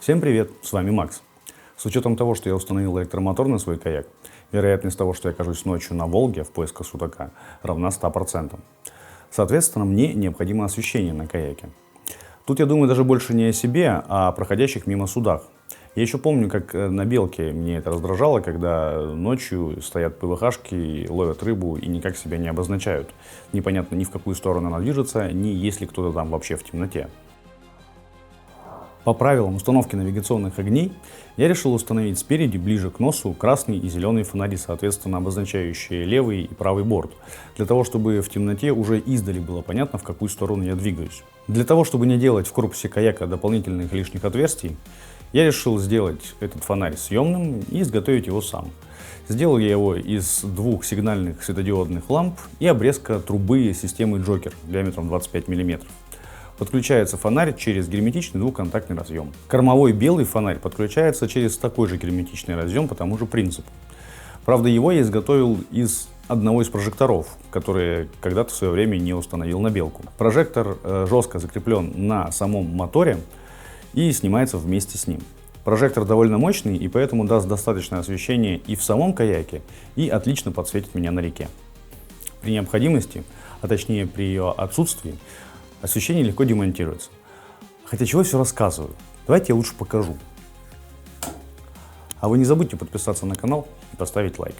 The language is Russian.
Всем привет, с вами Макс. С учетом того, что я установил электромотор на свой каяк, вероятность того, что я окажусь ночью на Волге в поисках судака, равна 100%. Соответственно, мне необходимо освещение на каяке. Тут я думаю даже больше не о себе, а о проходящих мимо судах. Я еще помню, как на Белке мне это раздражало, когда ночью стоят ПВХшки, ловят рыбу и никак себя не обозначают. Непонятно ни в какую сторону она движется, ни есть ли кто-то там вообще в темноте. По правилам установки навигационных огней я решил установить спереди, ближе к носу, красный и зеленые фонари, соответственно обозначающие левый и правый борт, для того, чтобы в темноте уже издали было понятно, в какую сторону я двигаюсь. Для того, чтобы не делать в корпусе каяка дополнительных лишних отверстий, я решил сделать этот фонарь съемным и изготовить его сам. Сделал я его из двух сигнальных светодиодных ламп и обрезка трубы системы Джокер диаметром 25 мм. Подключается фонарь через герметичный двухконтактный разъем. Кормовой белый фонарь подключается через такой же герметичный разъем по тому же принципу. Правда, его я изготовил из одного из прожекторов, который когда-то в свое время не установил на белку. Прожектор жестко закреплен на самом моторе и снимается вместе с ним. Прожектор довольно мощный и поэтому даст достаточное освещение и в самом каяке, и отлично подсветит меня на реке. При необходимости, а точнее при ее отсутствии, освещение легко демонтируется. Хотя чего я все рассказываю? Давайте я лучше покажу. А вы не забудьте подписаться на канал и поставить лайк.